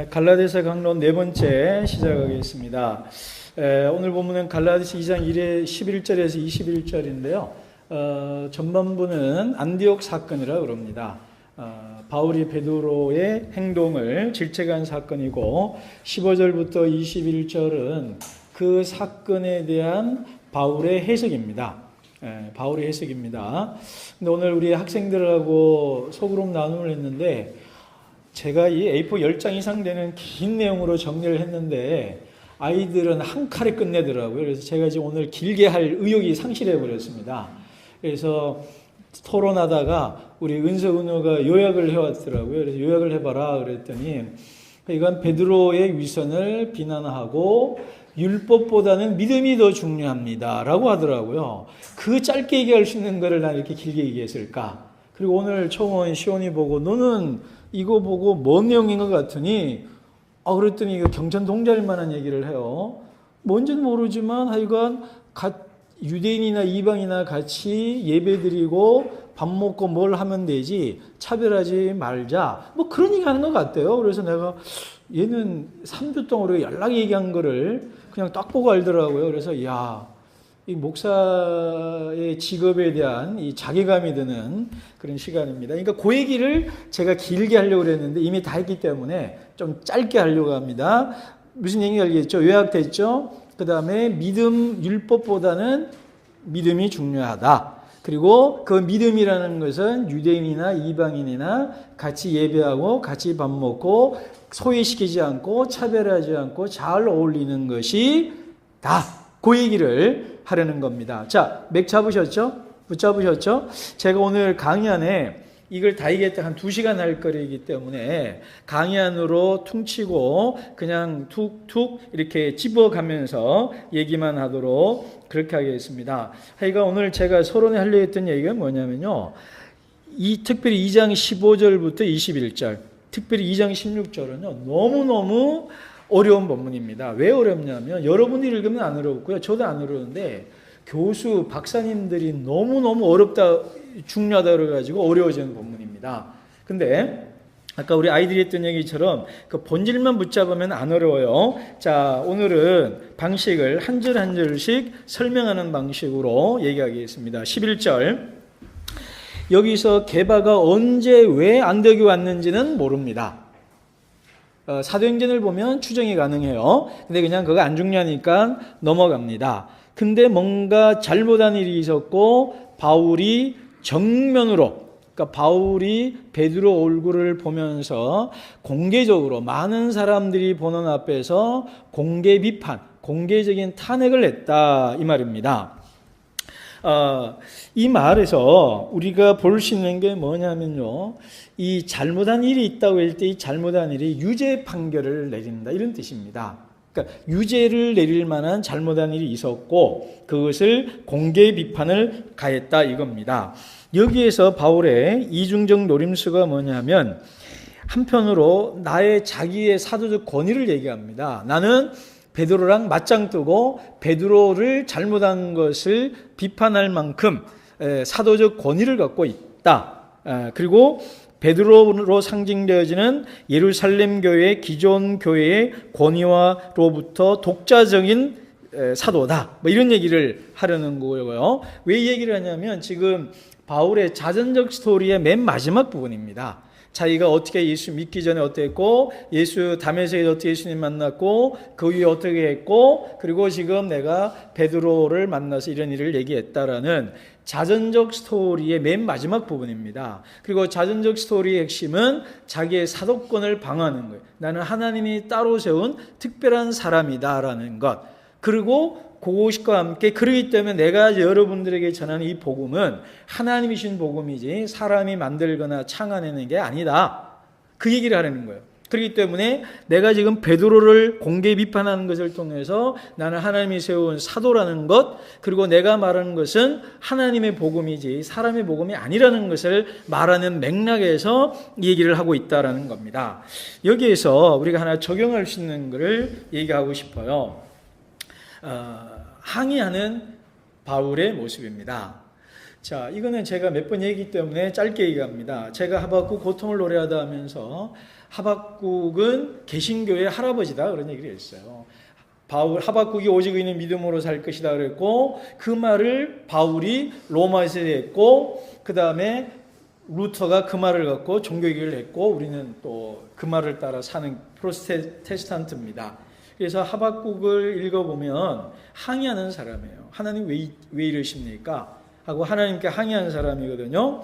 갈라디아서 강론 네 번째 시작하겠습니다. 오늘 본문은 갈라디아서 2장 11절에서 21절인데요. 전반부는 안디옥 사건이라고 그럽니다. 바울이 베드로의 행동을 질책한 사건이고 15절부터 21절은 그 사건에 대한 바울의 해석입니다. 바울의 해석입니다. 근데 오늘 우리 학생들하고 소그룹 나눔을 했는데 제가 이 A4 10장 이상 되는 긴 내용으로 정리를 했는데 아이들은 한 칼에 끝내더라고요. 그래서 제가 지금 오늘 길게 할 의욕이 상실해 버렸습니다. 그래서 토론하다가 우리 은서은호가 요약을 해왔더라고요. 그래서 요약을 해봐라 그랬더니 이건 베드로의 위선을 비난하고 율법보다는 믿음이 더 중요합니다 라고 하더라고요. 그 짧게 얘기할 수 있는 거를 난 이렇게 길게 얘기했을까. 그리고 오늘 초원 시온이 보고 너는 이거 보고 뭔 내용인 것 같으니 그랬더니 이거 경천 동자일 만한 얘기를 해요. 뭔지는 모르지만 하여간 유대인이나 이방이나 같이 예배드리고 밥 먹고 뭘 하면 되지 차별하지 말자 뭐 그런 얘기 하는 것 같아요. 그래서 내가 얘는 3주 동안 우리가 연락 얘기한 거를 그냥 딱 보고 알더라고요. 그래서 이 목사의 직업에 대한 이 자괴감이 드는 그런 시간입니다. 그러니까 그 얘기를 제가 길게 하려고 그랬는데 이미 다 했기 때문에 좀 짧게 하려고 합니다. 무슨 얘기인지 알겠죠? 요약됐죠? 그 다음에 믿음, 율법보다는 믿음이 중요하다. 그리고 그 믿음이라는 것은 유대인이나 이방인이나 같이 예배하고 같이 밥 먹고 소외시키지 않고 차별하지 않고 잘 어울리는 것이 다. 그 얘기를 하려는 겁니다. 자, 맥 잡으셨죠? 붙잡으셨죠? 제가 오늘 강의 안에 이걸 다 얘기했다 한 2시간 할 거리이기 때문에 강의 안으로 퉁치고 그냥 툭툭 이렇게 집어가면서 얘기만 하도록 그렇게 하겠습니다. 하여간 오늘 제가 서론에 하려고 했던 얘기가 뭐냐면요. 특별히 2장 15절부터 21절, 특별히 2장 16절은요. 너무너무 어려운 본문입니다. 왜 어렵냐면 여러분이 읽으면 안 어렵고요. 저도 안 어려운데 교수, 박사님들이 너무너무 어렵다, 중요하다 그래가지고 어려워지는 본문입니다. 근데 아까 우리 아이들이 했던 얘기처럼 그 본질만 붙잡으면 안 어려워요. 자, 오늘은 방식을 한 절 한 절씩 설명하는 방식으로 얘기하겠습니다. 11절. 여기서 게바가 언제 왜 안디옥에 왔는지는 모릅니다. 사도행전을 보면 추정이 가능해요. 근데 그냥 그거 안 중요하니까 넘어갑니다. 근데 뭔가 잘못한 일이 있었고 바울이 정면으로, 그러니까 바울이 베드로 얼굴을 보면서 공개적으로 많은 사람들이 보는 앞에서 공개 비판, 공개적인 탄핵을 했다 이 말입니다. 이 말에서 우리가 볼 수 있는 게 뭐냐면요. 이 잘못한 일이 있다고 할 때 이 잘못한 일이 유죄 판결을 내린다 이런 뜻입니다. 그러니까 유죄를 내릴 만한 잘못한 일이 있었고 그것을 공개 비판을 가했다 이겁니다. 여기에서 바울의 이중적 노림수가 뭐냐면 한편으로 자기의 사도적 권위를 얘기합니다. 나는 베드로랑 맞짱 뜨고 베드로를 잘못한 것을 비판할 만큼 사도적 권위를 갖고 있다. 그리고 베드로로 상징되어지는 예루살렘 교회의 기존 교회의 권위와로부터 독자적인 사도다. 뭐 이런 얘기를 하려는 거고요. 왜 이 얘기를 하냐면 지금 바울의 자전적 스토리의 맨 마지막 부분입니다. 자기가 어떻게 예수 믿기 전에 어땠고 예수 다메섹에서 어떻게 예수님 만났고 그 위에 어떻게 했고 그리고 지금 내가 베드로를 만나서 이런 일을 얘기했다라는 자전적 스토리의 맨 마지막 부분입니다. 그리고 자전적 스토리의 핵심은 자기의 사도권을 방어하는 거예요. 나는 하나님이 따로 세운 특별한 사람이다라는 것. 그리고 그것과 함께 그러기 때문에 내가 여러분들에게 전하는 이 복음은 하나님이 주신 복음이지 사람이 만들거나 창안해낸 게 아니다. 그 얘기를 하려는 거예요. 그렇기 때문에 내가 지금 베드로를 공개 비판하는 것을 통해서 나는 하나님이 세운 사도라는 것, 그리고 내가 말하는 것은 하나님의 복음이지 사람의 복음이 아니라는 것을 말하는 맥락에서 얘기를 하고 있다라는 겁니다. 여기에서 우리가 하나 적용할 수 있는 것을 얘기하고 싶어요. 항의하는 바울의 모습입니다. 자, 이거는 제가 몇 번 얘기했기 때문에 짧게 얘기합니다. 제가 하박국 고통을 노래하다 하면서 하박국은 개신교의 할아버지다 그런 얘기를 했어요. 하박국이 오직 의인은 믿음으로 살 것이다 그랬고 그 말을 바울이 로마에서 했고 그 다음에 루터가 그 말을 갖고 종교개혁을 했고 우리는 또 그 말을 따라 사는 프로테스탄트입니다. 그래서 하박국을 읽어보면 항의하는 사람이에요. 하나님 왜 이러십니까? 하고 하나님께 항의하는 사람이거든요.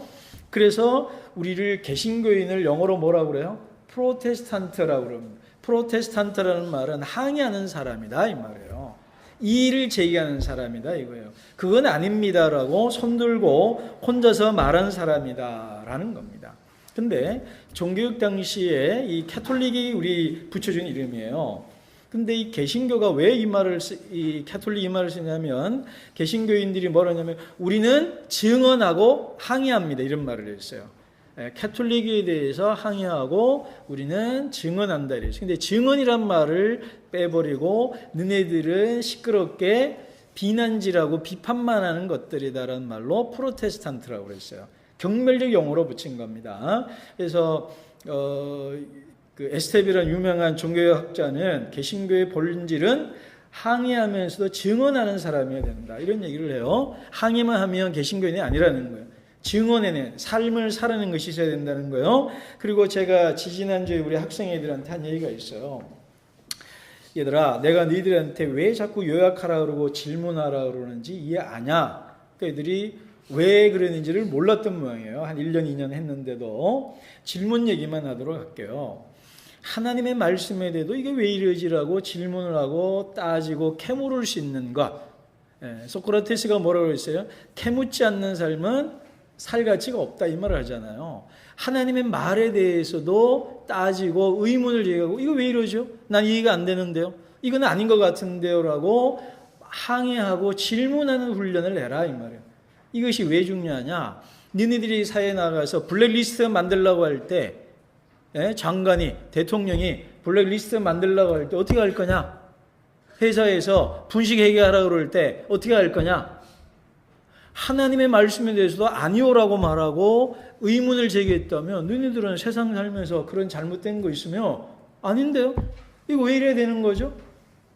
그래서 우리를 개신교인을 영어로 뭐라고 그래요? 프로테스탄트라고 그럽니다. 프로테스탄트라는 말은 항의하는 사람이다 이 말이에요. 이의를 제기하는 사람이다 이거예요. 그건 아닙니다라고 손들고 혼자서 말한 사람이다라는 겁니다. 근데 종교육 당시에 이 캐톨릭이 우리 붙여준 이름이에요. 근데 이 개신교가 왜 이 캐톨릭 이 말을 쓰냐면 개신교인들이 뭐라냐면 우리는 증언하고 항의합니다 이런 말을 했어요. 캐톨릭에 대해서 항의하고 우리는 증언한다 이랬어요. 근데 증언이란 말을 빼버리고 너네들은 시끄럽게 비난질하고 비판만 하는 것들이다라는 말로 프로테스탄트라고 그랬어요. 경멸적 용어로 붙인 겁니다. 그래서 그 에스텝이라는 유명한 종교학자는 개신교의 본질은 항의하면서도 증언하는 사람이어야 된다 이런 얘기를 해요. 항의만 하면 개신교인이 아니라는 거예요. 증언에는 삶을 살아내는 것이 있어야 된다는 거예요. 그리고 제가 지지난주에 우리 학생 애들한테 한 얘기가 있어요. 얘들아 내가 너희들한테 왜 자꾸 요약하라 그러고 질문하라 그러는지 이해 아냐? 그 애들이 왜 그러는지를 몰랐던 모양이에요. 한 1년 2년 했는데도 질문 얘기만 하도록 할게요. 하나님의 말씀에 대해도 이게 왜 이러지라고 질문을 하고 따지고 캐물을 수 있는 것. 소크라테스가 뭐라고 했어요? 캐묻지 않는 삶은 살 가치가 없다 이 말을 하잖아요. 하나님의 말에 대해서도 따지고 의문을 제기하고 이거 왜 이러죠? 난 이해가 안 되는데요. 이건 아닌 것 같은데요 라고 항의하고 질문하는 훈련을 해라 이 말이에요. 이것이 왜 중요하냐? 너희들이 사회에 나가서 블랙리스트 만들려고 할 때 장관이 대통령이 블랙리스트 만들려고 할 때 어떻게 할 거냐? 회사에서 분식 회계하라고 그럴 때 어떻게 할 거냐? 하나님의 말씀에 대해서도 아니오라고 말하고 의문을 제기했다면 너희들은 세상 살면서 그런 잘못된 거 있으면 아닌데요? 이거 왜 이래야 되는 거죠?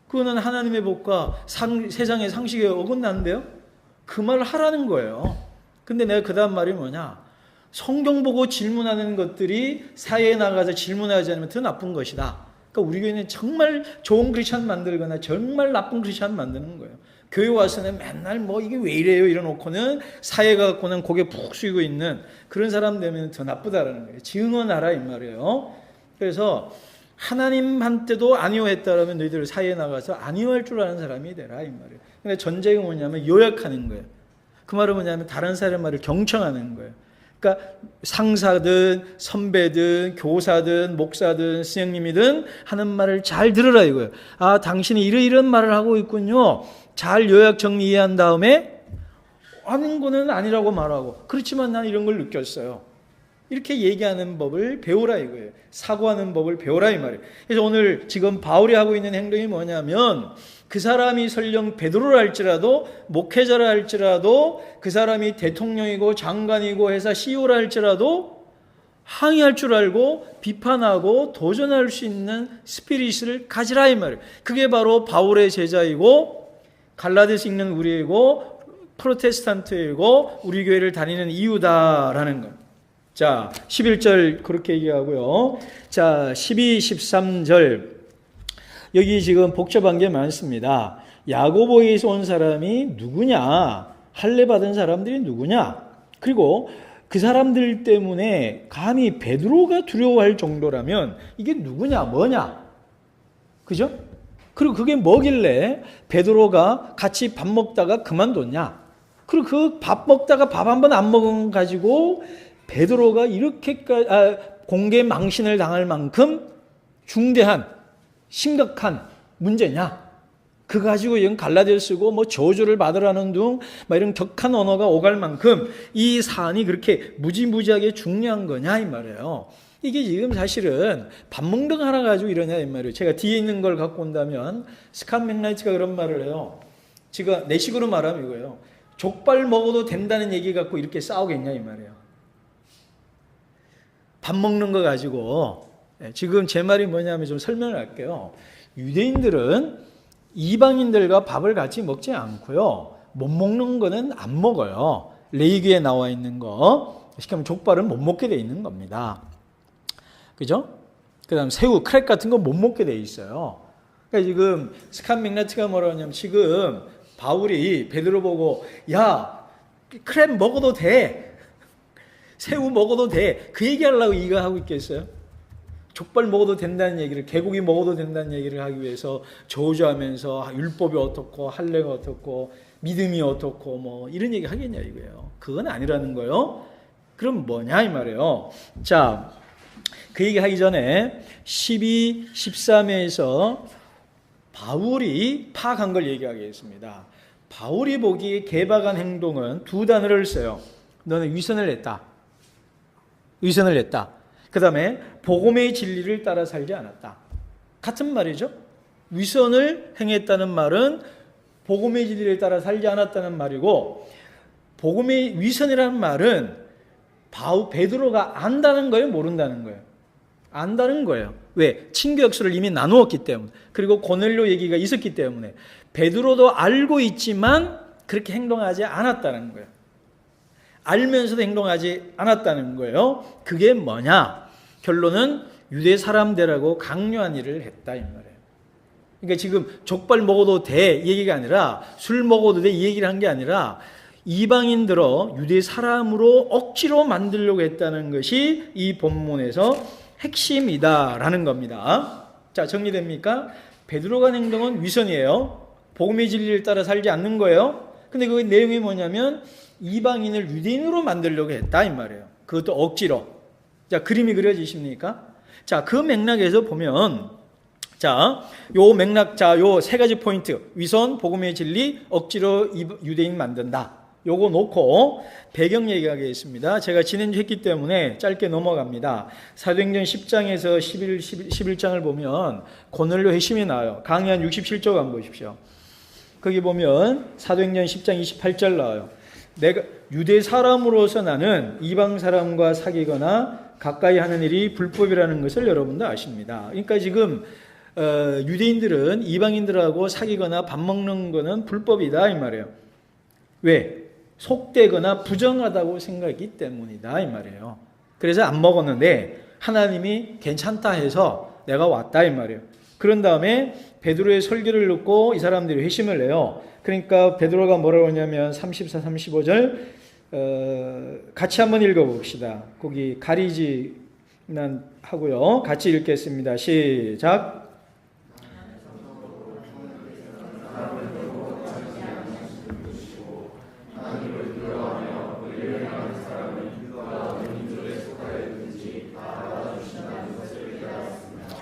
그거는 하나님의 법과 세상의 상식에 어긋난데요? 그 말을 하라는 거예요. 근데 내가 그 다음 말이 뭐냐? 성경 보고 질문하는 것들이 사회에 나가서 질문하지 않으면 더 나쁜 것이다. 그러니까 우리 교회는 정말 좋은 크리스찬 만들거나 정말 나쁜 크리스찬 만드는 거예요. 교회 와서는 맨날 뭐 이게 왜 이래요 이러놓고는 사회가 갖고는 고개 푹 숙이고 있는 그런 사람 되면 더 나쁘다라는 거예요. 증언하라 이 말이에요. 그래서 하나님한테도 아니오 했다라면 너희들 사회에 나가서 아니오 할 줄 아는 사람이 되라 이 말이에요. 근데 전제가 뭐냐면 요약하는 거예요. 그 말은 뭐냐면 다른 사람의 말을 경청하는 거예요. 그러니까 상사든 선배든 교사든 목사든 스님이든 하는 말을 잘 들으라 이거예요. 아 당신이 이런 말을 하고 있군요. 잘 요약 정리 이해한 다음에 하는 거는 아니라고 말하고 그렇지만 난 이런 걸 느꼈어요. 이렇게 얘기하는 법을 배우라 이거예요. 사고하는 법을 배우라 이 말이에요. 그래서 오늘 지금 바울이 하고 있는 행동이 뭐냐면 그 사람이 설령 베드로라 할지라도 목회자라 할지라도 그 사람이 대통령이고 장관이고 회사 CEO라 할지라도 항의할 줄 알고 비판하고 도전할 수 있는 스피릿을 가지라 이 말이에요. 그게 바로 바울의 제자이고 갈라디아서 읽는 우리이고 프로테스탄트이고 우리 교회를 다니는 이유다라는 것. 자 11절 그렇게 얘기하고요. 자 12, 13절 여기 지금 복잡한 게 많습니다. 야고보에서 온 사람이 누구냐? 할례 받은 사람들이 누구냐? 그리고 그 사람들 때문에 감히 베드로가 두려워할 정도라면 이게 누구냐? 뭐냐? 그죠? 그리고 그게 뭐길래 베드로가 같이 밥 먹다가 그만뒀냐? 그리고 그 밥 먹다가 밥 한 번 안 먹은 가지고 베드로가 이렇게까지 공개 망신을 당할 만큼 중대한 심각한 문제냐? 그 가지고 이런 갈라디아를 쓰고 뭐 저주를 받으라는 둥 막 이런 격한 언어가 오갈 만큼 이 사안이 그렇게 무지무지하게 중요한 거냐 이 말이에요. 이게 지금 사실은 밥 먹는 거 하나 가지고 이러냐 이 말이에요. 제가 뒤에 있는 걸 갖고 온다면 스캇 맥라이트가 그런 말을 해요. 제가 내 식으로 말하면 이거예요. 족발 먹어도 된다는 얘기 갖고 이렇게 싸우겠냐 이 말이에요. 밥 먹는 거 가지고 지금 제 말이 뭐냐면 좀 설명을 할게요. 유대인들은 이방인들과 밥을 같이 먹지 않고요. 못 먹는 거는 안 먹어요. 레위기에 나와 있는 거. 시키면 족발은 못 먹게 돼 있는 겁니다. 그죠? 그 다음 새우, 크랙 같은 거 못 먹게 돼 있어요. 그러니까 지금 스칸 맥나트가 뭐라고 하냐면 지금 바울이 베드로 보고 야, 크랩 먹어도 돼. 새우 먹어도 돼. 그 얘기하려고 이거 하고 있겠어요? 족발 먹어도 된다는 얘기를, 개고기 먹어도 된다는 얘기를 하기 위해서 저주하면서 율법이 어떻고 할례가 어떻고 믿음이 어떻고 뭐 이런 얘기 하겠냐 이거예요. 그건 아니라는 거예요. 그럼 뭐냐 이 말이에요. 자, 그 얘기 하기 전에 12, 13회에서 바울이 파악한 걸 얘기하겠습니다. 바울이 보기에 개박한 행동은 두 단어를 써요. 너는 위선을 냈다. 위선을 냈다. 그 다음에 복음의 진리를 따라 살지 않았다. 같은 말이죠. 위선을 행했다는 말은 복음의 진리를 따라 살지 않았다는 말이고, 복음의 위선이라는 말은 베드로가 안다는 거예요, 모른다는 거예요? 안다는 거예요. 왜? 친교 역사를 이미 나누었기 때문에, 그리고 고넬료 얘기가 있었기 때문에 베드로도 알고 있지만 그렇게 행동하지 않았다는 거예요. 알면서도 행동하지 않았다는 거예요. 그게 뭐냐? 결론은 유대 사람들하고 강요한 일을 했다 이 말이에요. 그러니까 지금 족발 먹어도 돼 얘기가 아니라, 술 먹어도 돼 이 얘기를 한 게 아니라, 이방인들어 유대 사람으로 억지로 만들려고 했다는 것이 이 본문에서 핵심이다라는 겁니다. 자, 정리됩니까? 베드로가 한 행동은 위선이에요. 복음의 진리를 따라 살지 않는 거예요. 근데 그 내용이 뭐냐면 이방인을 유대인으로 만들려고 했다 이 말이에요. 그것도 억지로. 자, 그림이 그려지십니까? 자, 그 맥락에서 보면, 자, 요 맥락, 자, 요 세 가지 포인트. 위선, 복음의 진리, 억지로 유대인 만든다. 요거 놓고 배경 얘기하겠습니다. 제가 지난주 했기 때문에 짧게 넘어갑니다. 사도행전 10장에서 11장을 보면 고넬료 회심이 나와요. 강한 67쪽 한번 보십시오. 거기 보면 사도행전 10장 28절 나와요. 내가 유대 사람으로서 나는 이방 사람과 사귀거나 가까이 하는 일이 불법이라는 것을 여러분도 아십니다. 그러니까 지금 유대인들은 이방인들하고 사귀거나 밥 먹는 거는 불법이다 이 말이에요. 왜? 속되거나 부정하다고 생각하기 때문이다 이 말이에요. 그래서 안 먹었는데 하나님이 괜찮다 해서 내가 왔다 이 말이에요. 그런 다음에 베드로의 설교를 듣고 이 사람들이 회심을 내요. 그러니까 베드로가 뭐라고 하냐면 34, 35절 같이 한번 읽어봅시다. 거기 가리지난 하고요. 같이 읽겠습니다. 시작.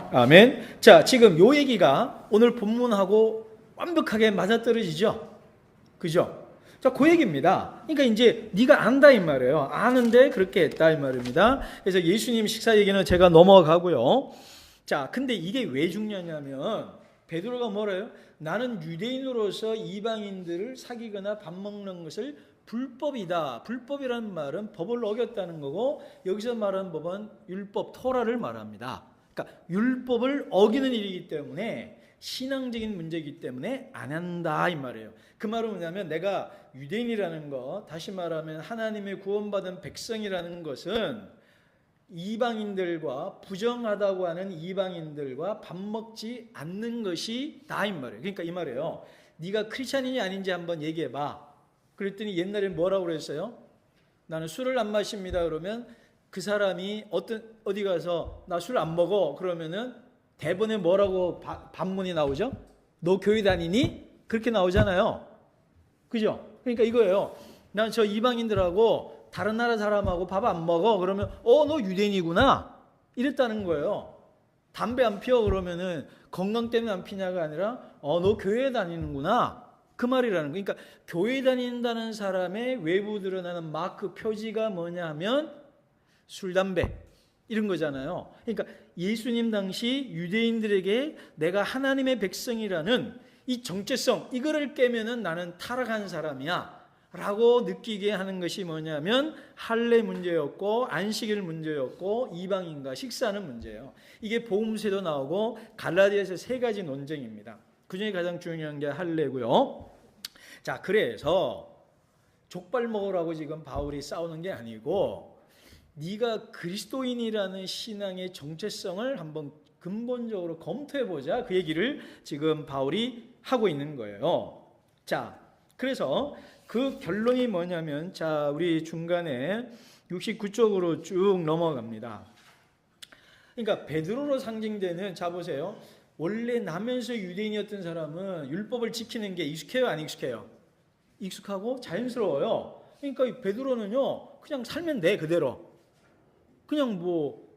아멘. 자, 지금 요 얘기가 오늘 본문하고 완벽하게 맞아떨어지죠? 그죠? 자, 그 얘기입니다. 그러니까 이제 네가 안다 이 말이에요. 아는데 그렇게 했다 이 말입니다. 그래서 예수님 식사 얘기는 제가 넘어가고요. 자, 근데 이게 왜 중요하냐면 베드로가 뭐래요? 나는 유대인으로서 이방인들을 사귀거나 밥 먹는 것을 불법이다. 불법이라는 말은 법을 어겼다는 거고, 여기서 말하는 법은 율법, 토라를 말합니다. 그러니까 율법을 어기는 일이기 때문에, 신앙적인 문제이기 때문에 안 한다 이 말이에요. 그 말은 뭐냐면 내가 유대인이라는 거, 다시 말하면 하나님의 구원받은 백성이라는 것은 이방인들과, 부정하다고 하는 이방인들과 밥 먹지 않는 것이 다 이 말이에요. 그러니까 이 말이에요. 네가 크리스찬인지 아닌지 한번 얘기해봐. 그랬더니 옛날에 뭐라고 그랬어요? 나는 술을 안 마십니다. 그러면 그 사람이 어디 가서 나 술 안 먹어 그러면은 대본에 뭐라고 반문이 나오죠? 너 교회 다니니? 그렇게 나오잖아요. 그죠? 그러니까 이거예요. 난 저 이방인들하고 다른 나라 사람하고 밥 안 먹어 그러면 너 유대인이구나 이랬다는 거예요. 담배 안 피워 그러면은 건강 때문에 안 피냐가 아니라 너 교회에 다니는구나 그 말이라는 거예요. 그러니까 교회 다닌다는 사람의 외부 드러나는 마크 표지가 뭐냐 하면 술, 담배 이런 거잖아요. 그러니까 예수님 당시 유대인들에게 내가 하나님의 백성이라는 이 정체성, 이거를 깨면은 나는 타락한 사람이야, 라고 느끼게 하는 것이 뭐냐면 할례 문제였고 안식일 문제였고 이방인과 식사하는 문제예요. 이게 복음서에도 나오고 갈라디아서 세 가지 논쟁입니다. 그중에 가장 중요한 게 할례고요. 자, 그래서 족발 먹으라고 지금 바울이 싸우는 게 아니고 네가 그리스도인이라는 신앙의 정체성을 한번 근본적으로 검토해보자, 그 얘기를 지금 바울이 하고 있는 거예요. 자, 그래서 그 결론이 뭐냐면, 자, 우리 중간에 69쪽으로 쭉 넘어갑니다. 그러니까 베드로로 상징되는, 자 보세요. 원래 나면서 유대인이었던 사람은 율법을 지키는 게 익숙해요, 안 익숙해요? 익숙하고 자연스러워요. 그러니까 베드로는요, 그냥 살면 돼, 그대로. 그냥 뭐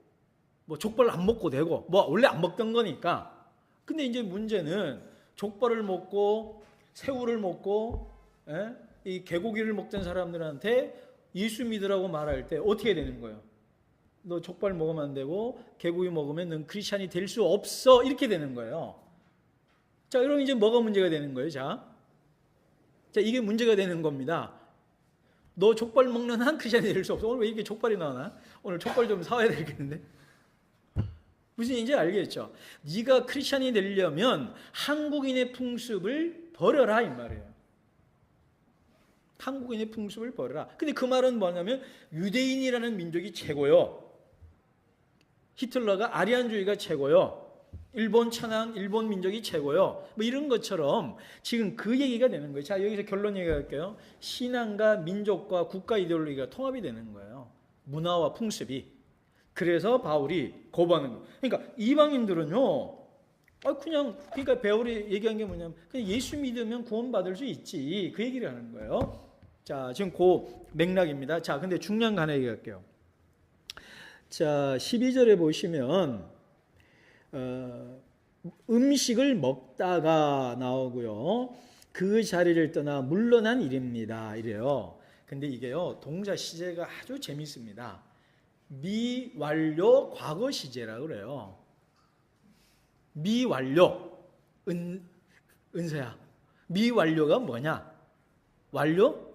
족발 안 먹고 되고, 뭐 원래 안 먹던 거니까. 근데 이제 문제는 족발을 먹고 새우를 먹고 이 개고기를 먹던 사람들한테 예수 믿으라고 말할 때 어떻게 되는 거예요? 너 족발 먹으면 안 되고 개고기 먹으면 넌 크리스찬이 될 수 없어, 이렇게 되는 거예요. 자, 그럼 이제 뭐가 문제가 되는 거예요? 자, 이게 문제가 되는 겁니다. 너 족발 먹는 한 크리스찬이 될 수 없어. 오늘 왜 이렇게 족발이 나오나? 오늘 족발 좀 사와야 되겠는데. 무슨 얘기인지 알겠죠? 네가 크리스찬이 되려면 한국인의 풍습을 버려라, 이 말이에요. 한국인의 풍습을 버려라. 근데 그 말은 뭐냐면 유대인이라는 민족이 최고요. 히틀러가 아리안주의가 최고요. 일본 천황, 일본 민족이 최고요. 뭐 이런 것처럼 지금 그 얘기가 되는 거예요. 자, 여기서 결론 얘기할게요. 신앙과 민족과 국가 이데올로기가 통합이 되는 거예요. 문화와 풍습이. 그래서 바울이 거부하는 거예요. 그러니까 이방인들은요, 그러니까 바울이 얘기한 게 뭐냐면 그냥 예수 믿으면 구원받을 수 있지, 그 얘기를 하는 거예요. 자, 지금 그 맥락입니다. 자, 근데 중요한 거 하나 얘기할게요. 자, 12절에 보시면 음식을 먹다가 나오고요. 그 자리를 떠나 물러난 일입니다, 이래요. 근데 이게요, 동사 시제가 아주 재밌습니다. 미완료 과거 시제라고 그래요. 미완료. 은서야, 미완료가 뭐냐? 완료?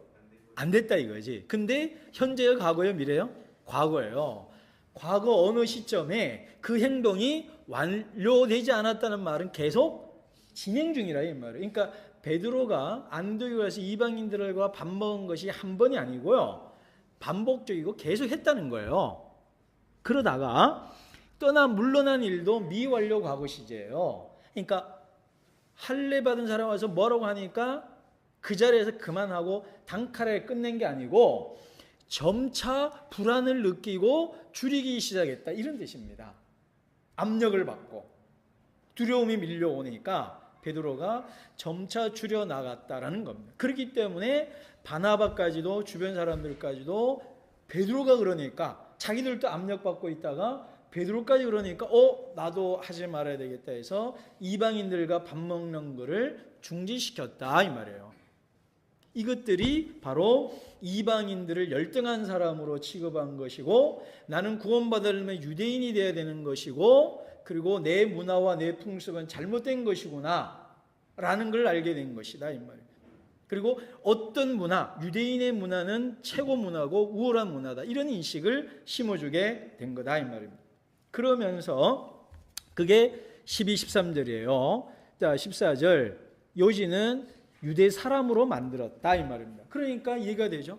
안 됐다 이거지. 근데 현재요, 과거요, 미래요? 과거예요. 과거 어느 시점에 그 행동이 완료되지 않았다는 말은 계속 진행 중이라 이 말이에요. 그러니까 베드로가 안디옥에 가서 이방인들과 밥 먹은 것이 한 번이 아니고요, 반복적이고 계속 했다는 거예요. 그러다가 떠나 물러난 일도 미완료 과거 시제예요. 그러니까 할례 받은 사람 와서 뭐라고 하니까 그 자리에서 그만하고 단칼에 끝낸 게 아니고 점차 불안을 느끼고 줄이기 시작했다, 이런 뜻입니다. 압력을 받고 두려움이 밀려오니까 베드로가 점차 줄여 나갔다라는 겁니다. 그렇기 때문에 바나바까지도 주변 사람들까지도 베드로가 그러니까 자기들도 압력받고 있다가 베드로까지 그러니까 나도 하지 말아야 되겠다 해서 이방인들과 밥 먹는 거를 중지시켰다, 이 말이에요. 이것들이 바로 이방인들을 열등한 사람으로 취급한 것이고, 나는 구원받으려면 유대인이 되어야 되는 것이고, 그리고 내 문화와 내 풍습은 잘못된 것이구나 라는 걸 알게 된 것이다, 이 말이에요. 그리고 어떤 문화, 유대인의 문화는 최고 문화고 우월한 문화다, 이런 인식을 심어주게 된 거다, 이 말입니다. 그러면서 그게 12, 13절이에요. 자, 14절. 요지는 유대 사람으로 만들었다, 이 말입니다. 그러니까 이해가 되죠?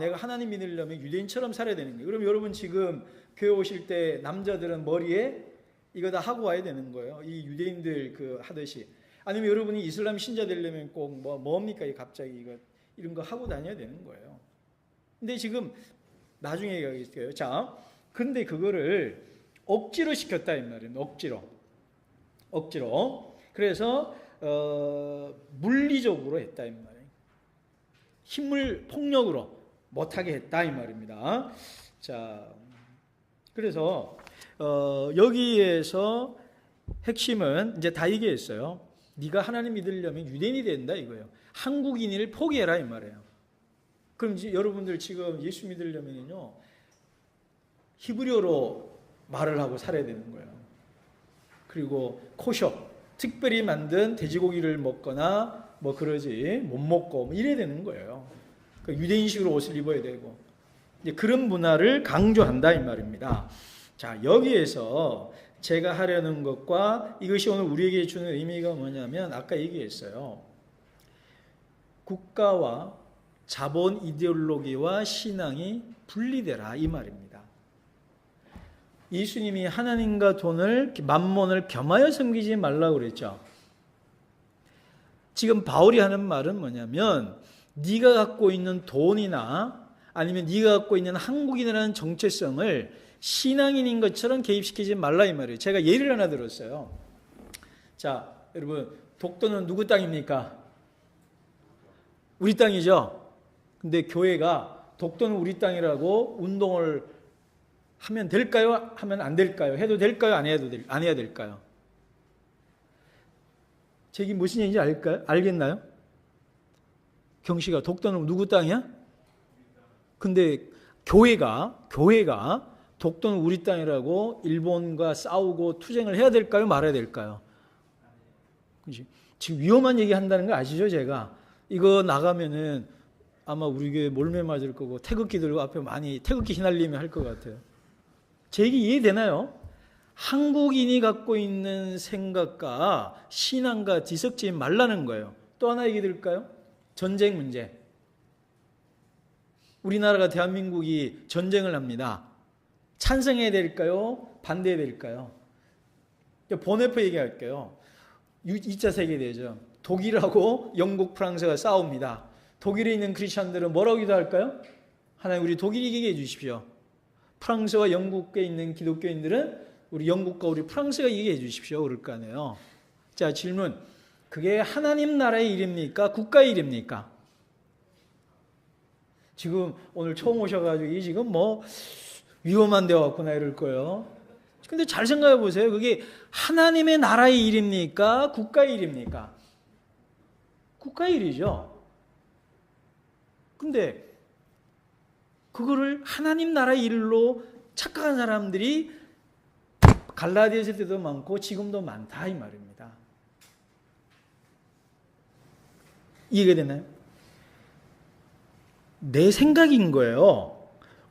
내가 하나님 믿으려면 유대인처럼 살아야 되는 거예요. 그럼 여러분 지금 교회 오실 때 남자들은 머리에 이거 다 하고 와야 되는 거예요. 이 유대인들 그 하듯이. 아니면 여러분이 이슬람 신자 되려면 꼭 뭡니까? 갑자기 이런 거 하고 다녀야 되는 거예요. 근데 지금 나중에 얘기하겠어요. 자, 근데 그거를 억지로 시켰다, 이 말이에요. 억지로. 그래서 물리적으로 했다, 이 말이에요. 힘을 폭력으로 못하게 했다, 이 말입니다. 자, 그래서 여기에서 핵심은 이제 다 얘기했어요. 네가 하나님 믿으려면 유대인이 된다, 이거예요. 한국인을 포기해라, 이 말이에요. 그럼 이제 여러분들 지금 예수 믿으려면요, 히브리어로 말을 하고 살아야 되는 거예요. 그리고 코셔, 특별히 만든 돼지고기를 먹거나 그러지 못 먹고 이래야 되는 거예요. 유대인식으로 옷을 입어야 되고 이제 그런 문화를 강조한다 이 말입니다. 자, 여기에서 제가 하려는 것과 이것이 오늘 우리에게 주는 의미가 뭐냐면 아까 얘기했어요. 국가와 자본 이데올로기와 신앙이 분리되라 이 말입니다. 예수님이 하나님과 돈을 만몬을 겸하여 섬기지 말라고 그랬죠. 지금 바울이 하는 말은 뭐냐면 네가 갖고 있는 돈이나 아니면 네가 갖고 있는 한국인이라는 정체성을 신앙인인 것처럼 개입시키지 말라 이 말이에요. 제가 예를 하나 들었어요. 자, 여러분 독도는 누구 땅입니까? 우리 땅이죠. 근데 교회가 독도는 우리 땅이라고 운동을 하면 될까요? 하면 안 될까요? 해도 될까요? 안 해야 될까요? 제 얘기 무슨 얘기인지 알겠나요? 경씨가 독도는 누구 땅이야? 근데 교회가 독도는 우리 땅이라고 일본과 싸우고 투쟁을 해야 될까요? 말아야 될까요? 지금 위험한 얘기 한다는 거 아시죠? 제가 이거 나가면은 아마 우리 교회 몰매 맞을 거고 태극기 들고 앞에 많이 태극기 휘날리며 할 것 같아요. 제 얘기 이해되나요? 한국인이 갖고 있는 생각과 신앙과 뒤섞지 말라는 거예요. 또 하나 얘기 드릴까요? 전쟁 문제. 우리나라가 대한민국이 전쟁을 합니다. 찬성해야 될까요? 반대해야 될까요? 보네프 얘기할게요. 2차 세계대전. 독일하고 영국, 프랑스가 싸웁니다. 독일에 있는 크리스천들은 뭐라고 기도할까요? 하나님 우리 독일 이기게 해주십시오. 프랑스와 영국에 있는 기독교인들은 우리 영국과 우리 프랑스가 이기게 해주십시오. 그럴 거 아니에요. 자, 질문. 그게 하나님 나라의 일입니까? 국가의 일입니까? 지금 오늘 처음 오셔가지고 이 지금 뭐 위험한 데 왔구나 이럴 거예요. 근데 잘 생각해 보세요. 그게 하나님의 나라의 일입니까? 국가의 일입니까? 국가의 일이죠. 근데 그거를 하나님 나라의 일로 착각한 사람들이 갈라디아서 때도 많고 지금도 많다 이 말입니다. 이해가 되나요? 내 생각인 거예요.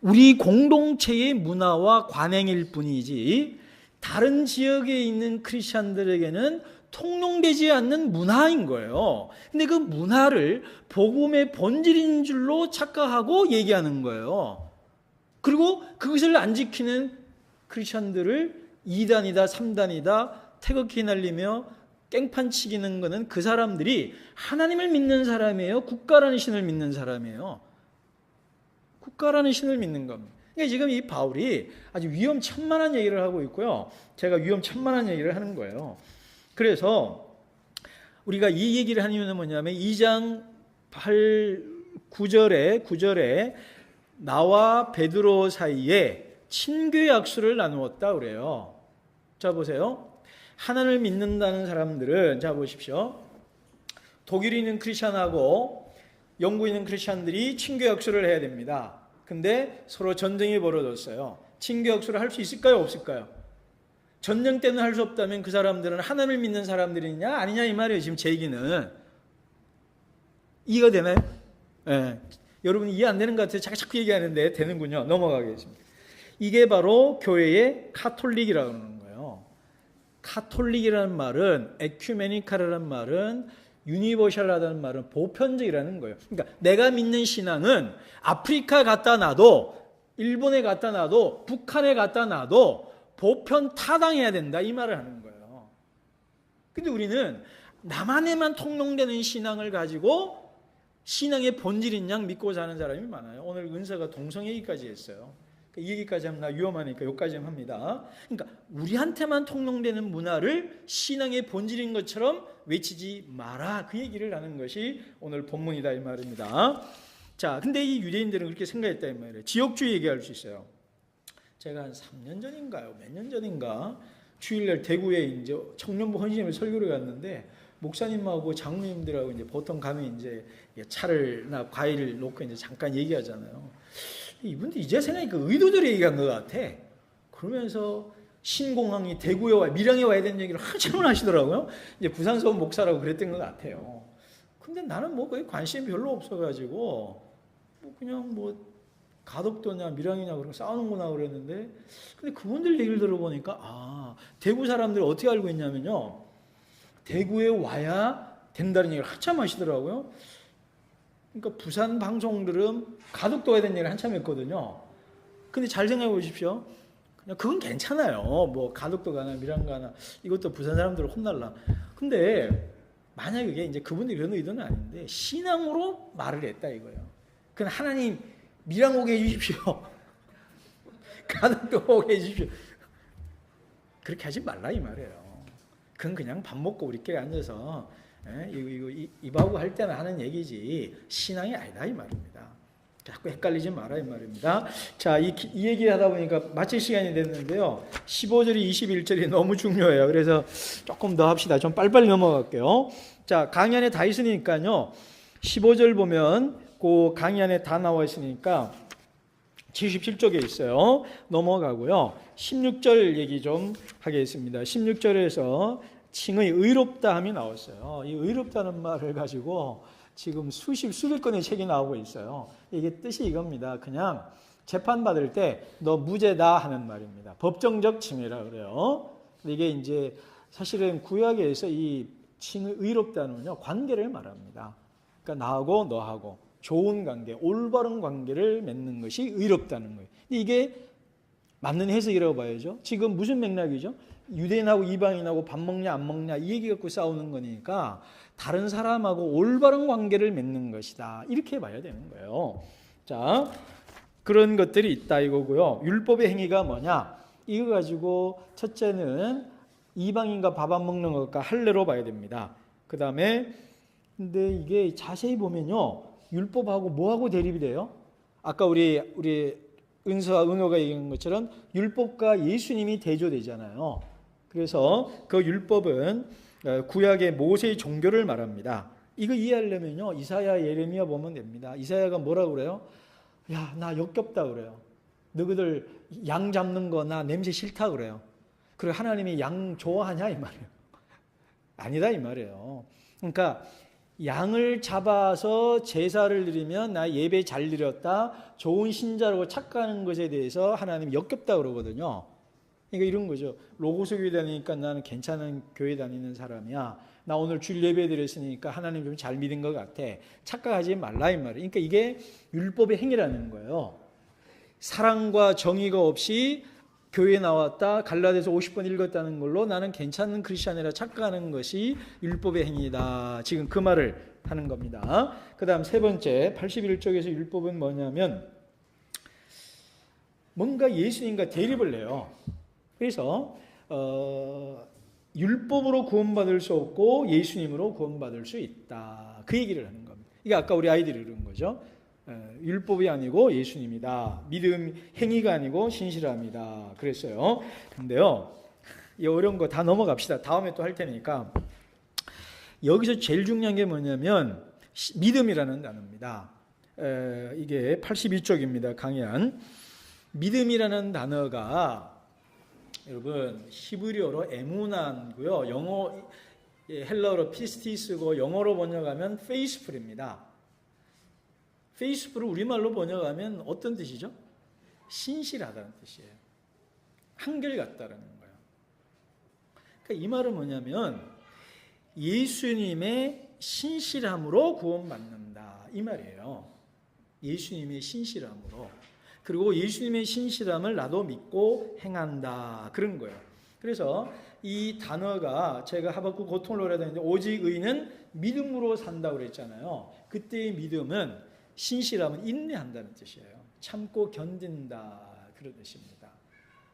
우리 공동체의 문화와 관행일 뿐이지 다른 지역에 있는 크리스천들에게는 통용되지 않는 문화인 거예요. 근데 그 문화를 복음의 본질인 줄로 착각하고 얘기하는 거예요. 그리고 그것을 안 지키는 크리스천들을 2단이다 3단이다 태극기 날리며 깽판 치기는 거는 그 사람들이 하나님을 믿는 사람이에요? 국가라는 신을 믿는 사람이에요? 국가라는 신을 믿는 겁니다. 그러니까 지금 이 바울이 아주 위험천만한 얘기를 하고 있고요. 제가 위험천만한 얘기를 하는 거예요. 그래서 우리가 이 얘기를 하는 이유는 뭐냐면 2장 9절에 나와 베드로 사이에 친교 약수를 나누었다 그래요. 자 보세요. 하나님을 믿는다는 사람들은 자 보십시오. 독일에 있는 크리스천하고 영국에 있는 크리스천들이 친교 약수를 해야 됩니다. 근데 서로 전쟁이 벌어졌어요. 친교 약수를 할 수 있을까요? 없을까요? 전쟁 때는 할 수 없다면 그 사람들은 하나님을 믿는 사람들이냐 아니냐 이 말이에요. 지금 제 얘기는 이해가 되나요? 네. 여러분 이해 안 되는 것 같아요. 자꾸 얘기하는데 되는군요. 넘어가겠습니다. 이게 바로 교회의 카톨릭이라고 하는 거예요. 카톨릭이라는 말은 에큐메니카라는 말은 유니버셜하다는 말은 보편적이라는 거예요. 그러니까 내가 믿는 신앙은 아프리카 갖다 놔도 일본에 갖다 놔도 북한에 갖다 놔도 보편 타당해야 된다 이 말을 하는 거예요. 근데 우리는 나만에만 통용되는 신앙을 가지고 신앙의 본질인 양 믿고 사는 사람이 많아요. 오늘 은사가 동성 얘기까지 했어요. 이 얘기까지 하면 나 위험하니까 여기까지 합니다. 그러니까 우리한테만 통용되는 문화를 신앙의 본질인 것처럼 외치지 마라. 그 얘기를 하는 것이 오늘 본문이다 이 말입니다. 자, 근데 이 유대인들은 그렇게 생각했다 이 말이에요. 지역주의 얘기할 수 있어요. 제가 한 3년 전인가요? 몇 년 전인가? 주일날 대구에 이제 청년부 헌신을 설교를 갔는데 목사님하고 장로님들하고 이제 보통 가면 이제 차를나 과일을 놓고 이제 잠깐 얘기하잖아요. 이분들 이제 생각하니까 의도대로 얘기한 것 같아. 그러면서 신공항이 대구에 와, 밀양에 와야 되는 얘기를 한참을 하시더라고요. 이제 부산서 목사라고 그랬던 것 같아요. 근데 나는 뭐 거의 관심이 별로 없어가지고 그냥 뭐 가덕도냐 밀양이냐 그런 거 싸우는구나 그랬는데, 근데 그분들 얘기를 들어보니까 대구 사람들이 어떻게 알고 있냐면요, 대구에 와야 된다는 얘기를 한참 하시더라고요. 그러니까 부산 방송들은 가덕도 가야 되는 얘기를 한참 했거든요. 근데 잘 생각해 보십시오. 그냥 그건 괜찮아요. 뭐 가덕도 가나 밀양 가나 이것도 부산 사람들을 혼날라. 근데 만약에 그게 이제 그분들이 그런 의도는 아닌데 신앙으로 말을 했다 이거예요. 그건 하나님 밀양 오게 해주십시오. 가덕도 오게 해주십시오. 그렇게 하지 말라 이 말이에요. 그건 그냥 밥 먹고 우리끼리 앉아서 이거 입하고 할 때는 하는 얘기지 신앙이 아니다 이 말입니다. 자꾸 헷갈리지 마라 이 말입니다. 자, 이 얘기 하다 보니까 마칠 시간이 됐는데요. 15절이 21절이 너무 중요해요. 그래서 조금 더 합시다. 좀 빨리빨리 넘어갈게요. 자, 강의 안에 다 있으니까요. 15절 보면 그 강의 안에 다 나와 있으니까 77쪽에 있어요. 넘어가고요. 16절 얘기 좀 하겠습니다. 16절에서 칭의 의롭다함이 나왔어요. 이 의롭다는 말을 가지고 지금 수백 건의 책이 나오고 있어요. 이게 뜻이 이겁니다. 그냥 재판 받을 때 너 무죄다 하는 말입니다. 법정적 칭의라 그래요. 이게 이제 사실은 구약에서 이 칭의 의롭다는요 관계를 말합니다. 그러니까 나하고 너하고 좋은 관계, 올바른 관계를 맺는 것이 의롭다는 거예요. 근데 이게 맞는 해석이라고 봐야죠. 지금 무슨 맥락이죠? 유대인하고 이방인하고 밥 먹냐 안 먹냐 이 얘기 갖고 싸우는 거니까 다른 사람하고 올바른 관계를 맺는 것이다. 이렇게 봐야 되는 거예요. 자, 그런 것들이 있다 이거고요. 율법의 행위가 뭐냐? 이거 가지고 첫째는 이방인과 밥 안 먹는 것과 할례로 봐야 됩니다. 그 다음에 근데 이게 자세히 보면요. 율법하고 뭐하고 대립이 돼요? 아까 우리 은서와 은호가 얘기한 것처럼 율법과 예수님이 대조되잖아요. 그래서 그 율법은 구약의 모세의 종교를 말합니다. 이거 이해하려면요. 이사야, 예레미야 보면 됩니다. 이사야가 뭐라고 그래요? 야, 나 역겹다 그래요. 너희들 양 잡는 거 나 냄새 싫다 그래요. 그리고 하나님이 양 좋아하냐 이 말이에요. 아니다 이 말이에요. 그러니까 양을 잡아서 제사를 드리면 나 예배 잘 드렸다, 좋은 신자라고 착각하는 것에 대해서 하나님이 역겹다 그러거든요. 그러니까 이런 거죠. 로고스 교회 다니니까 나는 괜찮은 교회 다니는 사람이야. 나 오늘 주일 예배 드렸으니까 하나님 좀 잘 믿은 것 같아. 착각하지 말라 이 말이에요. 그러니까 이게 율법의 행위라는 거예요. 사랑과 정의가 없이 교회에 나왔다, 갈라디아서 50번 읽었다는 걸로 나는 괜찮은 크리스찬이라 착각하는 것이 율법의 행위다. 지금 그 말을 하는 겁니다. 그 다음 세 번째 81쪽에서 율법은 뭐냐면 뭔가 예수님과 대립을 해요. 그래서 율법으로 구원받을 수 없고 예수님으로 구원받을 수 있다. 그 얘기를 하는 겁니다. 이게 아까 우리 아이들이 그런 거죠. 율법이 아니고 예수님이다. 믿음 행위가 아니고 신실함이다. 그랬어요. 근데요, 이 어려운 거 다 넘어갑시다. 다음에 또 할 테니까. 여기서 제일 중요한 게 뭐냐면 믿음이라는 단어입니다. 이게 82쪽입니다. 강의한 믿음이라는 단어가 여러분 히브리어로 에무난고요. 영어 헬라어로 피스티스고 영어로 번역하면 페이스풀입니다. 페이스풀을 우리말로 번역하면 어떤 뜻이죠? 신실하다는 뜻이에요. 한결같다라는 거예요. 그러니까 이 말은 뭐냐면 예수님의 신실함으로 구원받는다 이 말이에요. 예수님의 신실함으로. 그리고 예수님의 신실함을 나도 믿고 행한다 그런 거예요. 그래서 이 단어가 제가 하박국 고통을 노래하다 했는데 오직 의인은 믿음으로 산다고 그랬잖아요. 그때의 믿음은 신실함은 인내한다는 뜻이에요. 참고 견딘다 그런 뜻입니다.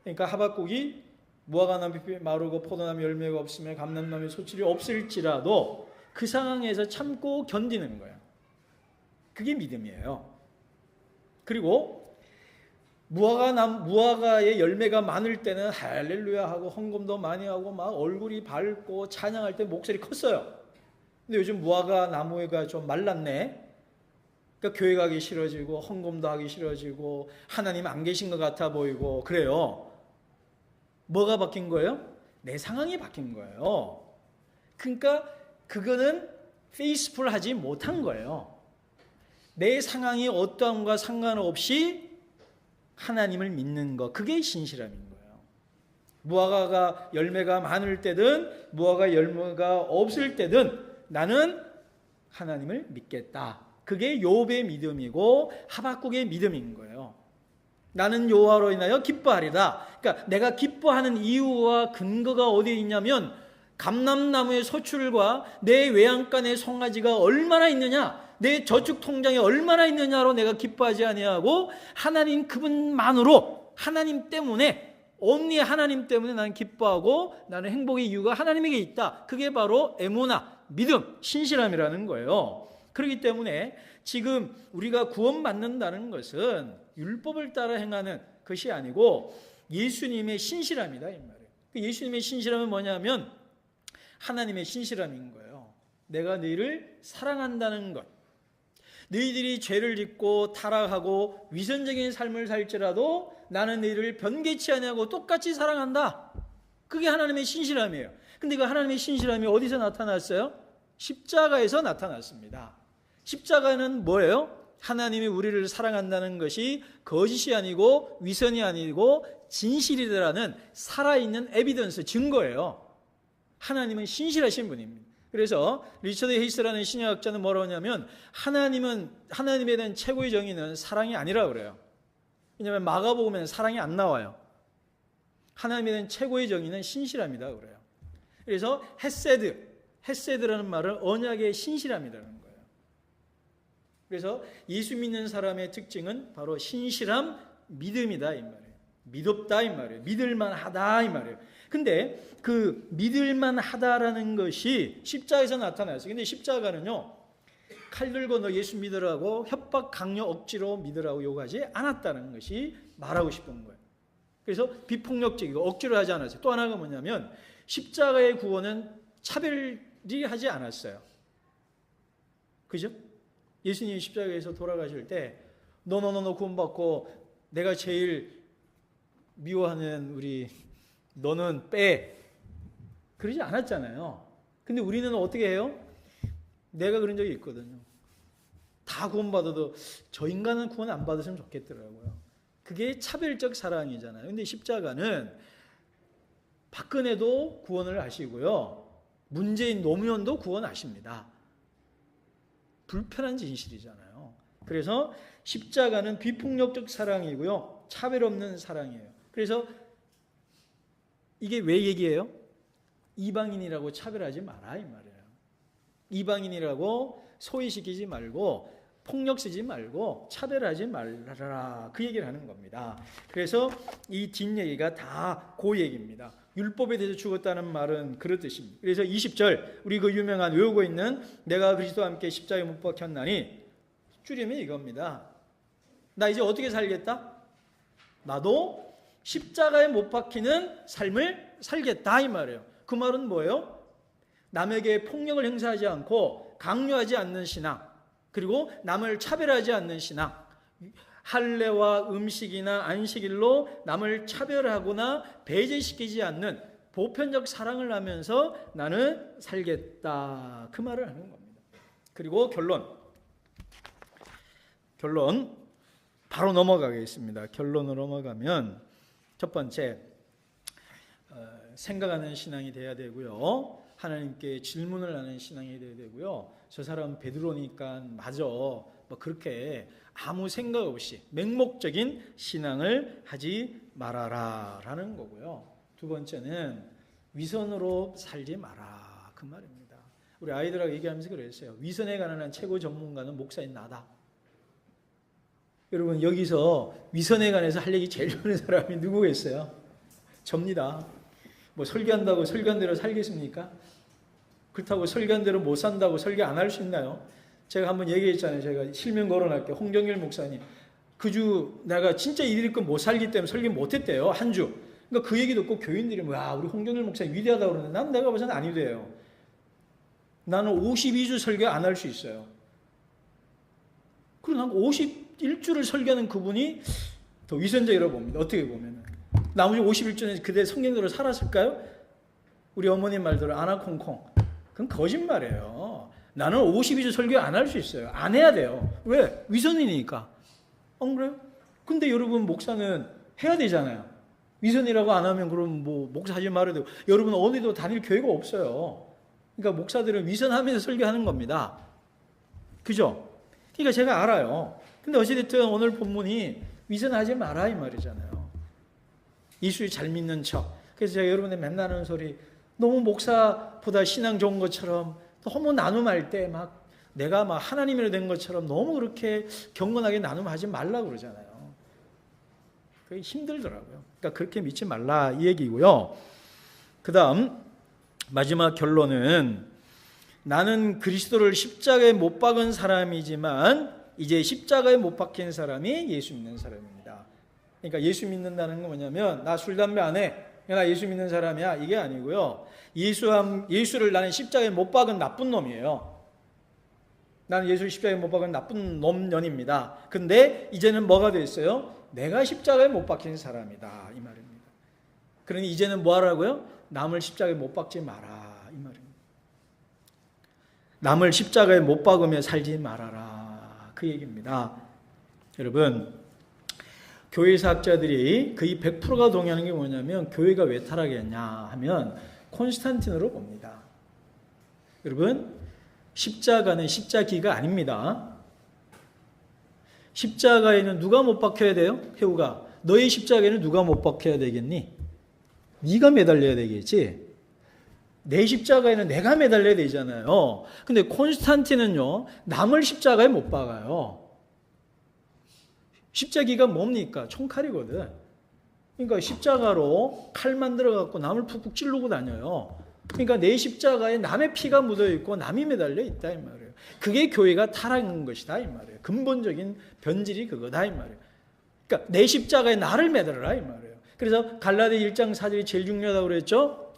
그러니까 하박국이 무화과나무 마르고 포도나무 열매가 없으며 감람나무에 소출이 없을지라도 그 상황에서 참고 견디는 거예요. 그게 믿음이에요. 그리고 무화과의 열매가 많을 때는 할렐루야 하고 헌금도 많이 하고 막 얼굴이 밝고 찬양할 때 목소리 컸어요. 근데 요즘 무화과 나무가 좀 말랐네. 그러니까 교회 가기 싫어지고 헌금도 하기 싫어지고 하나님 안 계신 것 같아 보이고 그래요. 뭐가 바뀐 거예요? 내 상황이 바뀐 거예요. 그러니까 그거는 페이스풀하지 못한 거예요. 내 상황이 어떠함과 상관없이 하나님을 믿는 것, 그게 신실함인 거예요. 무화과가 열매가 많을 때든 무화과 열매가 없을 때든 나는 하나님을 믿겠다. 그게 욥의 믿음이고 하박국의 믿음인 거예요. 나는 여호와로 인하여 기뻐하리라. 그러니까 내가 기뻐하는 이유와 근거가 어디에 있냐면 감람나무의 소출과 내 외양간의 송아지가 얼마나 있느냐, 내 저축 통장에 얼마나 있느냐로 내가 기뻐하지 아니하고 하나님 그분만으로, 하나님 때문에, 온리 하나님 때문에 나는 기뻐하고 나는 행복의 이유가 하나님에게 있다. 그게 바로 에모나, 믿음, 신실함이라는 거예요. 그렇기 때문에 지금 우리가 구원받는다는 것은 율법을 따라 행하는 것이 아니고 예수님의 신실함이다 이 말이에요. 예수님의 신실함은 뭐냐면 하나님의 신실함인 거예요. 내가 너희를 사랑한다는 것. 너희들이 죄를 짓고 타락하고 위선적인 삶을 살지라도 나는 너희를 변개치 아니하고 똑같이 사랑한다. 그게 하나님의 신실함이에요. 근데 그 하나님의 신실함이 어디서 나타났어요? 십자가에서 나타났습니다. 십자가는 뭐예요? 하나님이 우리를 사랑한다는 것이 거짓이 아니고 위선이 아니고 진실이라는 살아있는 에비던스, 증거예요. 하나님은 신실하신 분입니다. 그래서 리처드 헤이스라는 신약학자는 뭐라고 하냐면 하나님에 대한 최고의 정의는 사랑이 아니라 그래요. 왜냐하면 마가복음에는 사랑이 안 나와요. 하나님에 대한 최고의 정의는 신실함이다 그래요. 그래서 헤세드라는 말은 언약의 신실함이라는 거예요. 그래서 예수 믿는 사람의 특징은 바로 신실함, 믿음이다 이 말이에요. 믿었다 이 말이에요. 믿을만하다 이 말이에요. 근데 그 믿을만하다라는 것이 십자가에서 나타났어요. 근데 십자가는요, 칼 들고 너 예수 믿으라고 협박, 강요, 억지로 믿으라고 요구하지 않았다는 것이 말하고 싶은 거예요. 그래서 비폭력적이고 억지로 하지 않았어요. 또 하나가 뭐냐면 십자가의 구원은 차별이 하지 않았어요. 그죠? 예수님이 십자가에서 돌아가실 때 너 구원받고 내가 제일 미워하는 우리 너는 빼, 그러지 않았잖아요. 근데 우리는 어떻게 해요? 내가 그런 적이 있거든요. 다 구원받아도 저 인간은 구원 안 받으시면 좋겠더라고요. 그게 차별적 사랑이잖아요. 근데 십자가는 박근혜도 구원을 하시고요, 문재인 노무현도 구원하십니다. 불편한 진실이잖아요. 그래서 십자가는 비폭력적 사랑이고요, 차별 없는 사랑이에요. 그래서 이게 왜 얘기해요? 이방인이라고 차별하지 마라 이 말이에요. 이방인이라고 소외시키지 말고 폭력 쓰지 말고 차별하지 말라, 그 얘기를 하는 겁니다. 그래서 이 뒷얘기가 다 그 얘기입니다. 율법에 대해서 죽었다는 말은 그런 뜻입니다. 그래서 20절 우리 그 유명한 외우고 있는 내가 그리스도와 함께 십자가에 못 박혔나니, 줄이면 이겁니다. 나 이제 어떻게 살겠다? 나도 십자가에 못 박히는 삶을 살겠다 이 말이에요. 그 말은 뭐예요? 남에게 폭력을 행사하지 않고 강요하지 않는 신앙, 그리고 남을 차별하지 않는 신앙, 할례와 음식이나 안식일로 남을 차별하거나 배제시키지 않는 보편적 사랑을 하면서 나는 살겠다, 그 말을 하는 겁니다. 그리고 결론 바로 넘어가겠습니다. 결론으로 넘어가면 첫 번째, 생각하는 신앙이 돼야 되고요, 하나님께 질문을 하는 신앙이 돼야 되고요, 저 사람 베드로니까 맞아, 뭐 그렇게 아무 생각 없이 맹목적인 신앙을 하지 말아라 라는 거고요. 두 번째는 위선으로 살지 마라, 그 말입니다. 우리 아이들하고 얘기하면서 그랬어요. 위선에 관한 한 최고 전문가는 목사인 나다. 여러분, 여기서 위선에 관해서 할 얘기 제일 많은 사람이 누구겠어요? 접니다. 뭐 설교한다고 설교한 대로 살겠습니까? 그렇다고 설교한 대로 못 산다고 설교 안 할 수 있나요? 제가 한번 얘기했잖아요. 제가 실명 거론할게요. 홍정일 목사님, 그 주 내가 진짜 이들껏 못 살기 때문에 설교 못 했대요, 한 주. 그러니까 그 얘기 듣고 교인들이 와, 우리 홍정일 목사님 위대하다고 그러는데, 난 내가 봐서는 안 위대해요. 나는 52주 설교 안 할 수 있어요. 그리고 난 51주를 설교하는 그분이 더 위선적이라고 봅니다. 어떻게 보면 나머지 51주는 그대 성경대로 살았을까요? 우리 어머님 말대로 아나콩콩, 그건 거짓말이에요. 나는 52주 설교 안 할 수 있어요. 안 해야 돼요. 왜? 위선이니까. 안 그래요? 근데 여러분 목사는 해야 되잖아요. 위선이라고 안 하면 그럼 뭐 목사하지 말아야 되고. 여러분 어디도 다닐 교회가 없어요. 그러니까 목사들은 위선하면서 설교하는 겁니다. 그죠? 그러니까 제가 알아요. 근데 어찌됐든 오늘 본문이 위선하지 마라 이 말이잖아요. 예수 잘 믿는 척. 그래서 제가 여러분들 맨날 하는 소리, 너무 목사보다 신앙 좋은 것처럼 너무 나눔할 때 막 내가 막 하나님이라 된 것처럼 너무 그렇게 경건하게 나눔하지 말라고 그러잖아요. 그게 힘들더라고요. 그러니까 그렇게 믿지 말라 이 얘기고요. 그 다음 마지막 결론은, 나는 그리스도를 십자가에 못 박은 사람이지만 이제 십자가에 못 박힌 사람이 예수 믿는 사람입니다. 그러니까 예수 믿는다는 건 뭐냐면 나 술 담배 안 해, 나 예수 믿는 사람이야, 이게 아니고요. 예수를 나는 십자가에 못 박은 나쁜 놈이에요. 나는 예수를 십자가에 못 박은 나쁜 놈년입니다. 근데 이제는 뭐가 됐어요? 내가 십자가에 못 박힌 사람이다 이 말입니다. 그러니 이제는 뭐 하라고요? 남을 십자가에 못 박지 마라 이 말입니다. 남을 십자가에 못 박으며 살지 말아라 그 얘기입니다. 여러분, 교회사학자들이 거의 100%가 동의하는 게 뭐냐면, 교회가 왜 타락했냐 하면 콘스탄틴으로 봅니다. 여러분, 십자가는 십자기가 아닙니다. 십자가에는 누가 못 박혀야 돼요? 해우가, 너의 십자가에는 누가 못 박혀야 되겠니? 네가 매달려야 되겠지. 내 십자가에는 내가 매달려야 되잖아요. 근데 콘스탄틴은요, 남을 십자가에 못 박아요. 십자기가 뭡니까? 총칼이거든. 그러니까 십자가로 칼 만들어갖고 남을 푹푹 찌르고 다녀요. 그러니까 내 십자가에 남의 피가 묻어있고 남이 매달려 있다 이 말이에요. 그게 교회가 타락한 것이다 이 말이에요. 근본적인 변질이 그거다 이 말이에요. 그러니까 내 십자가에 나를 매달아라 이 말이에요. 그래서 갈라디 1장 4절이 제일 중요하다고 그랬죠.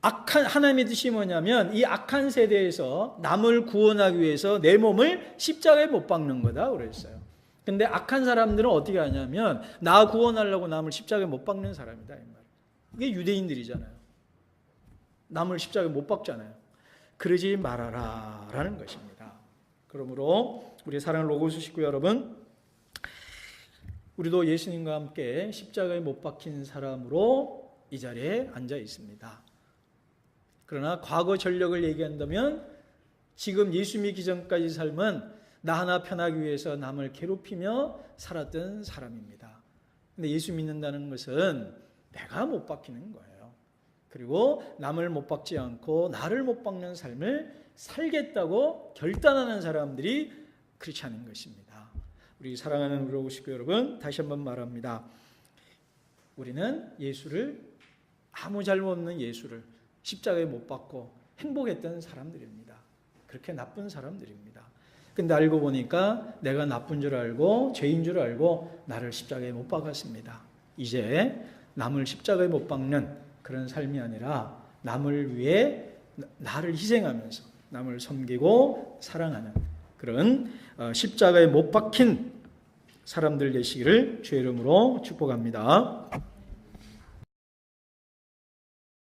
하나님의 뜻이 뭐냐면 이 악한 세대에서 남을 구원하기 위해서 내 몸을 십자가에 못 박는 거다 그랬어요. 근데 악한 사람들은 어떻게 하냐면 나 구원하려고 남을 십자가에 못 박는 사람이다 이 말이에요. 이게 유대인들이잖아요. 남을 십자가에 못 박잖아요. 그러지 말아라 라는 것입니다. 그러므로 우리 사랑하는 로고스 식구 여러분, 우리도 예수님과 함께 십자가에 못 박힌 사람으로 이 자리에 앉아 있습니다. 그러나 과거 전력을 얘기한다면 지금 예수 믿기 전까지 삶은 나 하나 편하기 위해서 남을 괴롭히며 살았던 사람입니다. 근데 예수 믿는다는 것은 내가 못 박히는 거예요. 그리고 남을 못 박지 않고 나를 못 박는 삶을 살겠다고 결단하는 사람들이 그렇지 않은 것입니다. 우리 사랑하는 우리 오시고 여러분, 다시 한번 말합니다. 우리는 예수를, 아무 잘못 없는 예수를 십자가에 못 박고 행복했던 사람들입니다. 그렇게 나쁜 사람들입니다. 근데 알고 보니까 내가 나쁜 줄 알고 죄인 줄 알고 나를 십자가에 못 박았습니다. 이제 남을 십자가에 못 박는 그런 삶이 아니라 남을 위해 나를 희생하면서 남을 섬기고 사랑하는 그런 십자가에 못 박힌 사람들 되시기를 주의 이름으로 축복합니다.